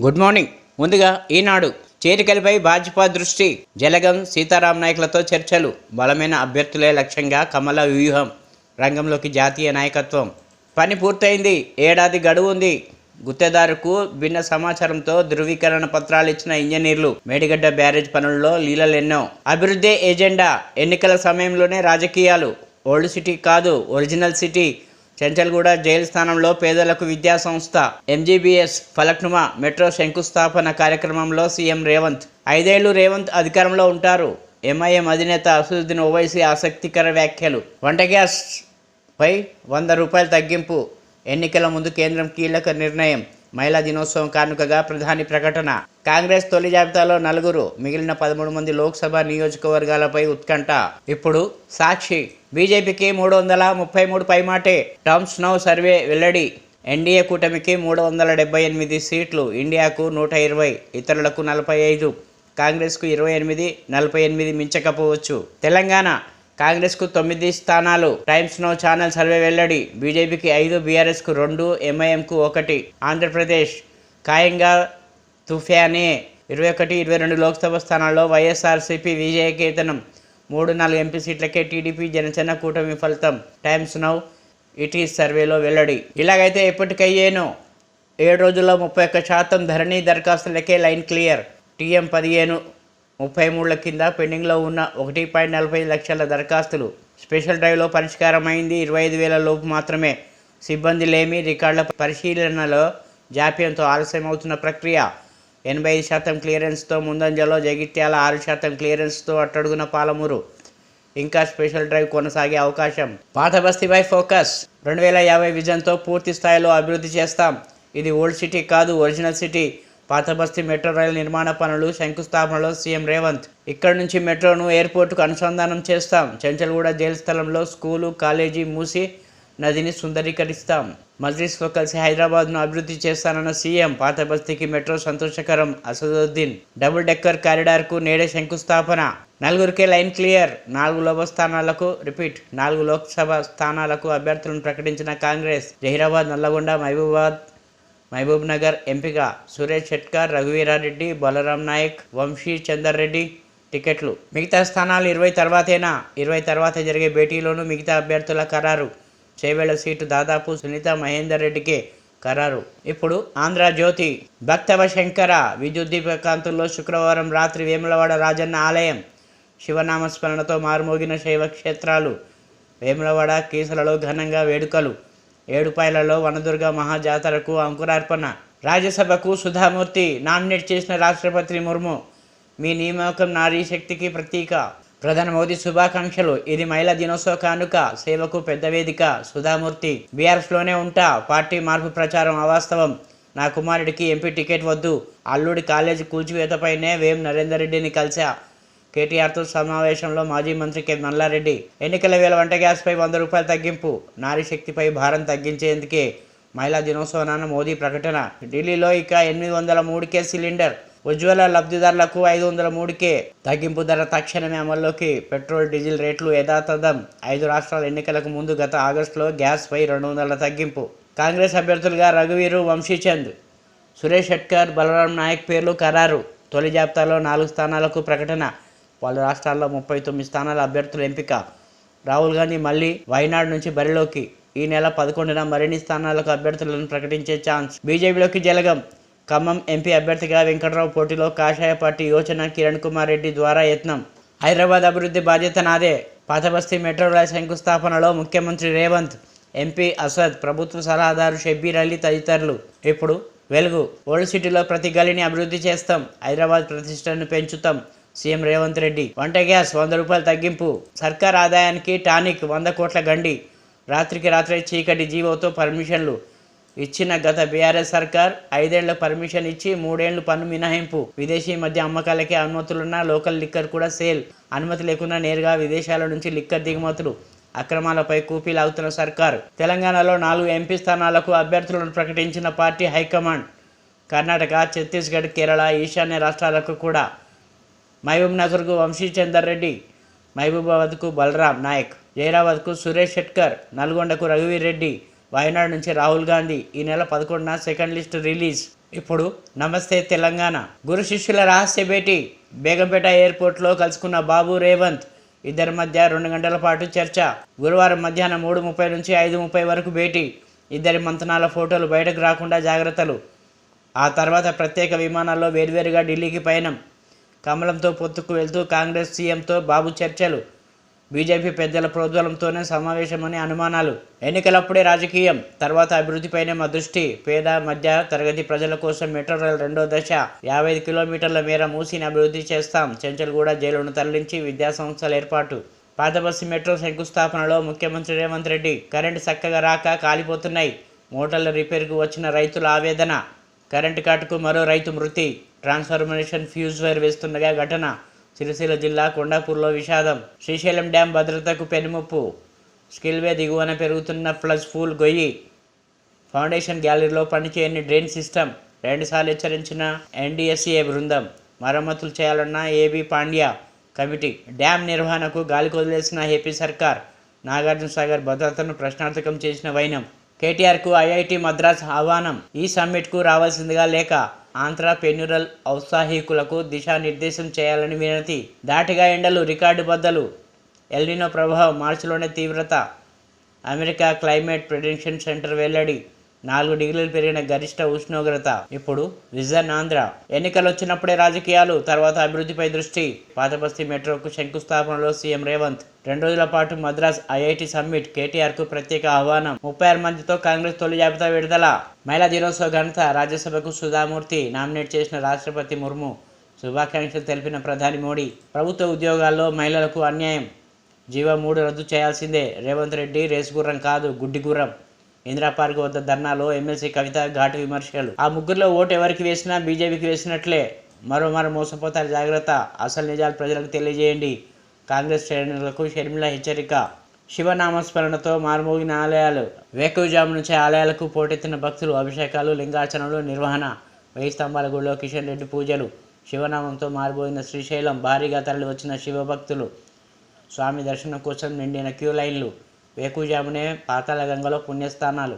Good morning. ముందుగా ఈనాడు చేరికలపై భాజపా దృష్టి. జలగం, సీతారాం నాయకులతో చర్చలు. బలమైన అభ్యర్థులే లక్ష్యంగా కమల వ్యూహం. రంగంలోకి జాతీయ నాయకత్వం. పని పూర్తయింది, ఏడాది గడువు ఉంది. గుత్తేదారుకు భిన్న సమాచారంతో ధృవీకరణ పత్రాలు ఇచ్చిన ఇంజనీర్లు. మేడిగడ్డ బ్యారేజ్ పనుల్లో లీలలెన్నో. అభివృద్ధి ఎజెండా. ఎన్నికల సమయంలోనే రాజకీయాలు. ఓల్డ్ సిటీ కాదు, ఒరిజినల్ సిటీ. చెంచల్గూడ జైలు స్థానంలో పేదలకు విద్యా సంస్థ. ఎంజీబీఎస్ ఫలక్నుమా మెట్రో శంకుస్థాపన కార్యక్రమంలో సీఎం రేవంత్. 5 ఏళ్లు రేవంత్ అధికారంలో ఉంటారు. ఎంఐఎం అధినేత అసదుద్దీన్ ఓవైసీ ఆసక్తికర వ్యాఖ్యలు. వంట గ్యాస్ పై ₹100 తగ్గింపు. ఎన్నికల ముందు కేంద్రం కీలక నిర్ణయం. మహిళా దినోత్సవం కానుకగా ప్రధాని ప్రకటన. కాంగ్రెస్ తొలి జాబితాలో 4, మిగిలిన 13 మంది లోక్సభ నియోజకవర్గాలపై ఉత్కంఠ. ఇప్పుడు సాక్షి. బీజేపీకి 333 పైమాటే. టర్మ్స్ నౌ సర్వే వెల్లడి. ఎన్డీఏ కూటమికి 378 సీట్లు, ఇండియాకు 120, ఇతరులకు 45, కాంగ్రెస్కు 28, 48 మించకపోవచ్చు. తెలంగాణ. కాంగ్రెస్కు 9 స్థానాలు. టైమ్స్ నౌ ఛానల్ సర్వే వెల్లడి. బీజేపీకి 5, బీఆర్ఎస్కు 2, ఎంఐఎంకు 1. ఆంధ్రప్రదేశ్. ఖాయంగా తుఫానే. 21, 22 లోక్సభ స్థానాల్లో వైఎస్ఆర్సీపీ విజయకేతనం. 3, 4 ఎంపీ సీట్లకే టీడీపీ జనసేన కూటమి ఫలితం. టైమ్స్ నౌ ఇటీస్ సర్వేలో వెల్లడి. ఇలాగైతే ఎప్పటికయ్యేనో 7 రోజుల్లో 31% ధరణి దరఖాస్తులకే లైన్ క్లియర్. TM15 33 కింద పెండింగ్లో ఉన్న 1.45 లక్షల దరఖాస్తులు. స్పెషల్ డ్రైవ్లో పరిష్కారమైంది 25,000 లోపు మాత్రమే. సిబ్బంది లేమి, రికార్డుల పరిశీలనలో జాప్యంతో ఆలస్యమవుతున్న ప్రక్రియ. 85% క్లియరెన్స్తో ముందంజలో జగిత్యాల, 6% క్లియరెన్స్తో అట్టడుగున పాలమూరు. ఇంకా స్పెషల్ డ్రైవ్ కొనసాగే అవకాశం. పాత బస్తీపై ఫోకస్. 2050 విజన్తో పూర్తి స్థాయిలో అభివృద్ధి చేస్తాం. ఇది ఓల్డ్ సిటీ కాదు, ఒరిజినల్ సిటీ. పాత బస్తీ మెట్రో రైలు నిర్మాణ పనులు శంకుస్థాపనలో సీఎం రేవంత్. ఇక్కడ నుంచి మెట్రోను ఎయిర్పోర్టుకు అనుసంధానం చేస్తాం. చెంచల్గూడ జైలు స్థలంలో స్కూలు, కాలేజీ, మూసి నదిని సుందరీకరిస్తాం. మజ్లిస్తో కలిసి హైదరాబాద్ను అభివృద్ధి చేస్తానన్న సీఎం. పాత బస్తీకి మెట్రో సంతోషకరం. అసదుద్దీన్. డబుల్ డెక్కర్ కారిడార్కు నేడే శంకుస్థాపన. 4కే లైన్ క్లియర్. 4 లోక్సభ స్థానాలకు 4 లోక్సభ స్థానాలకు అభ్యర్థులను ప్రకటించిన కాంగ్రెస్. జహీరాబాద్, నల్లగొండ, మహబూబ్ నగర్ ఎంపిక. సురేష్ షెట్కర్, రఘువీరారెడ్డి, బలరాం నాయక్, వంశీ చందర్ రెడ్డి టికెట్లు. మిగతా స్థానాలు 20 తర్వాతేనా? 20 తర్వాత జరిగే భేటీలోనూ మిగతా అభ్యర్థుల ఖరారు. చేవేళ్ల సీటు దాదాపు సునీత మహేందర్ రెడ్డికే ఖరారు. ఇప్పుడు ఆంధ్రజ్యోతి. భక్తవ శంకర. విద్యుత్ దీపకాంతుల్లో శుక్రవారం రాత్రి వేములవాడ రాజన్న ఆలయం. శివనామస్మరణతో మారుమోగిన శైవ క్షేత్రాలు. వేములవాడ, కీసలలో ఘనంగా వేడుకలు. ఏడుపాయలలో వనదుర్గ మహాజాతరకు అంకురార్పణ. రాజ్యసభకు సుధామూర్తి నామినేట్ చేసిన రాష్ట్రపతి ముర్ము. మీ నియామకం నారీ శక్తికి ప్రతీక. ప్రధాని మోదీ శుభాకాంక్షలు. ఇది మహిళా దినోత్సవ కానుక. సేవకు పెద్ద వేదిక. సుధామూర్తి. బీఆర్ఎస్లోనే ఉంటా. పార్టీ మార్పు ప్రచారం అవాస్తవం. నా కుమారుడికి ఎంపీ టికెట్ వద్దు. అల్లుడి కాలేజీ కూల్చివేతపైనే వేం నరేందర్ రెడ్డిని కలిసా. కేటీఆర్తో సమావేశంలో మాజీ మంత్రి కె మల్లారెడ్డి. ఎన్నికల వేళ వంట గ్యాస్పై ₹100 తగ్గింపు. నారీ శక్తిపై భారం తగ్గించేందుకే మహిళా దినోత్సవాన మోదీ ప్రకటన. ఢిల్లీలో ఇక 803కే సిలిండర్. ఉజ్వల లబ్ధిదారులకు 503కే తగ్గింపు ధర తక్షణమే అమల్లోకి. పెట్రోల్, డీజిల్ రేట్లు యథాతథం. 5 రాష్ట్రాల ఎన్నికలకు ముందు గత ఆగస్టులో గ్యాస్పై $200 తగ్గింపు. కాంగ్రెస్ అభ్యర్థులుగా రఘువీరు, వంశీచంద్, సురేష్ షెట్కర్, బలరాం నాయక్ పేర్లు ఖరారు. తొలి జాబితాలో 4 స్థానాలకు ప్రకటన. పలు రాష్ట్రాల్లో 39 స్థానాల అభ్యర్థుల ఎంపిక. రాహుల్ గాంధీ మళ్ళీ వైనాడు నుంచి బరిలోకి. ఈ నెల 11న మరిన్ని స్థానాలకు అభ్యర్థులను ప్రకటించే ఛాన్స్. బీజేపీలోకి జలగం. ఖమ్మం ఎంపీ అభ్యర్థిగా వెంకట్రావు పోటీలో. కాషాయ పార్టీ యోచన కిరణ్ కుమార్ రెడ్డి ద్వారా యత్నం. హైదరాబాద్ అభివృద్ధి బాధ్యత నాదే. పాతబస్తీ మెట్రో రైల్ శంకుస్థాపనలో ముఖ్యమంత్రి రేవంత్, ఎంపీ అసద్, ప్రభుత్వ సలహాదారు షబ్బీర్ అలీ తదితరులు. ఇప్పుడు వెలుగు. ఓల్డ్ సిటీలో ప్రతి గలిని అభివృద్ధి చేస్తాం. హైదరాబాద్ ప్రతిష్టను పెంచుతాం. సీఎం రేవంత్ రెడ్డి. వంట గ్యాస్ ₹100 తగ్గింపు. సర్కార్ ఆదాయానికి టానిక్. 100 కోట్ల గండి. రాత్రికి రాత్రే చీకటి. జీవోతో పర్మిషన్లు ఇచ్చిన గత బీఆర్ఎస్ సర్కార్ 5 ఏళ్ల పర్మిషన్ ఇచ్చి 3 ఏళ్లు పన్ను మినహాయింపు. విదేశీ మద్య అమ్మకాలకే అనుమతులున్న లోకల్ లిక్కర్ కూడా సేల్. అనుమతి లేకుండా నేరుగా విదేశాల నుంచి లిక్కర్ దిగుమతులు. అక్రమాలపై కూపీలాగుతున్న సర్కార్. తెలంగాణలో 4 ఎంపీ స్థానాలకు అభ్యర్థులను ప్రకటించిన పార్టీ హైకమాండ్. కర్ణాటక, ఛత్తీస్గఢ్, కేరళ, ఈశాన్య రాష్ట్రాలకు కూడా. మహబూబ్ నగర్కు వంశీ చందర్ రెడ్డి, మహబూబాబాద్కు బలరాం నాయక్, జైరాబాద్కు సురేష్ షెట్కర్, నల్గొండకు రఘువీర్ రెడ్డి, వాయనాడ్ నుంచి రాహుల్ గాంధీ. ఈ నెల 11న సెకండ్ లిస్ట్ రిలీజ్. ఇప్పుడు నమస్తే తెలంగాణ. గురు శిష్యుల రహస్య భేటీ. బేగంపేట ఎయిర్పోర్ట్లో కలుసుకున్న బాబు రేవంత్. ఇద్దరి మధ్య 2 గంటల పాటు చర్చ. గురువారం మధ్యాహ్నం 3:30 నుంచి 5:30 వరకు భేటీ. ఇద్దరి మంతనాల ఫోటోలు బయటకు రాకుండా జాగ్రత్తలు. ఆ తర్వాత ప్రత్యేక విమానాల్లో వేర్వేరుగా ఢిల్లీకి పయనం. కమలంతో పొత్తుకు వెళ్తూ కాంగ్రెస్ సీఎంతో బాబు చర్చలు. బీజేపీ పెద్దల ప్రోద్బలంతోనే సమావేశమని అనుమానాలు. ఎన్నికలప్పుడే రాజకీయం, తర్వాత అభివృద్ధిపైనే మా దృష్టి. పేద మధ్య తరగతి ప్రజల కోసం మెట్రో రైల్ 2వ దశ 55 కిలోమీటర్ల మేర మూసిని అభివృద్ధి చేస్తాం. చెంచల్గూడ జైలును తరలించి విద్యాసంస్థల ఏర్పాటు. పాత బస్సు మెట్రో శంకుస్థాపనలో ముఖ్యమంత్రి రేవంత్ రెడ్డి. కరెంటు చక్కగా రాక కాలిపోతున్నాయి. మోటార్ల రిపేర్కు వచ్చిన రైతుల ఆవేదన. కరెంటు కాటుకు మరో రైతు మృతి. ట్రాన్స్ఫర్మేషన్ ఫ్యూజ్ వైర్ వేస్తుండగా ఘటన. సిరిసిల్ల జిల్లా కొండాపూర్లో విషాదం. శ్రీశైలం డ్యాం భద్రతకు పెనుముప్పు. స్కిల్వే దిగువన పెరుగుతున్న ఫ్లజ్ పూల్ గొయ్యి. ఫౌండేషన్ గ్యాలరీలో పనిచేయని డ్రైన్ సిస్టమ్. 2 సార్లు హెచ్చరించిన ఎన్డీఎస్ఏ బృందం. మరమ్మతులు చేయాలన్న ఏబీ పాండ్యా కమిటీ. డ్యాం నిర్వహణకు గాలికి వదిలేసిన ఏపీ సర్కార్. నాగార్జునసాగర్ భద్రతను ప్రశ్నార్థకం చేసిన వైనం. కేటీఆర్కు ఐఐటి మద్రాస్ ఆహ్వానం. ఈ సమ్మిట్కు రావాల్సిందిగా లేఖ. ఆంత్రప్రెన్యూరల్ ఔత్సాహికులకు దిశానిర్దేశం చేయాలని వినతి. ధాటిగా ఎండలు, రికార్డు బద్దలు. ఎల్నినో ప్రభావం మార్చిలోనే తీవ్రత. అమెరికా క్లైమేట్ ప్రిడిక్షన్ సెంటర్ వెల్లడి. 4 డిగ్రీలు పెరిగిన గరిష్ట ఉష్ణోగ్రత. ఇప్పుడు విజన్ ఆంధ్ర. ఎన్నికలు వచ్చినప్పుడే రాజకీయాలు, తర్వాత అభివృద్ధిపై దృష్టి. పాతబస్తీ మెట్రోకు శంకుస్థాపనలో సీఎం రేవంత్. 2 రోజుల పాటు మద్రాస్ ఐఐటి సమ్మిట్. కేటీఆర్కు ప్రత్యేక ఆహ్వానం. 36 మందితో కాంగ్రెస్ తొలి జాబితా విడుదల. మహిళా దినోత్సవ ఘనత. రాజ్యసభకు సుధామూర్తి నామినేట్ చేసిన రాష్ట్రపతి ముర్ము. శుభాకాంక్షలు తెలిపిన ప్రధాని మోడీ. ప్రభుత్వ ఉద్యోగాల్లో మహిళలకు అన్యాయం. జీవో 3 రద్దు చేయాల్సిందే. రేవంత్ రెడ్డి రేసుగుర్రం కాదు, గుడ్డిగుర్రం. ఇందిరా పార్క్ వద్ద ధర్నాలో ఎమ్మెల్సీ కవిత ఘాటు విమర్శలు. ఆ ముగ్గురులో ఓటు ఎవరికి వేసినా బీజేపీకి వేసినట్లే. మరోమారు మోసపోతారు, జాగ్రత్త. అసలు నిజాలు ప్రజలకు తెలియజేయండి. కాంగ్రెస్ శ్రేణులకు షర్మిల హెచ్చరిక. శివనామస్మరణతో మారుమోగిన ఆలయాలు. వేకువజాము నుంచి ఆలయాలకు పోటెత్తిన భక్తులు. అభిషేకాలు, లింగార్చనలు నిర్వహణ. 1000 స్తంభాల గుడిలో కిషన్ రెడ్డి పూజలు. శివనామంతో మారిపోయిన శ్రీశైలం. భారీగా తరలి వచ్చిన శివభక్తులు. స్వామి దర్శనం కోసం నిండిన క్యూ లైన్లు. వేకువజామునే పాతాళగంగలో పుణ్యస్థానాలు.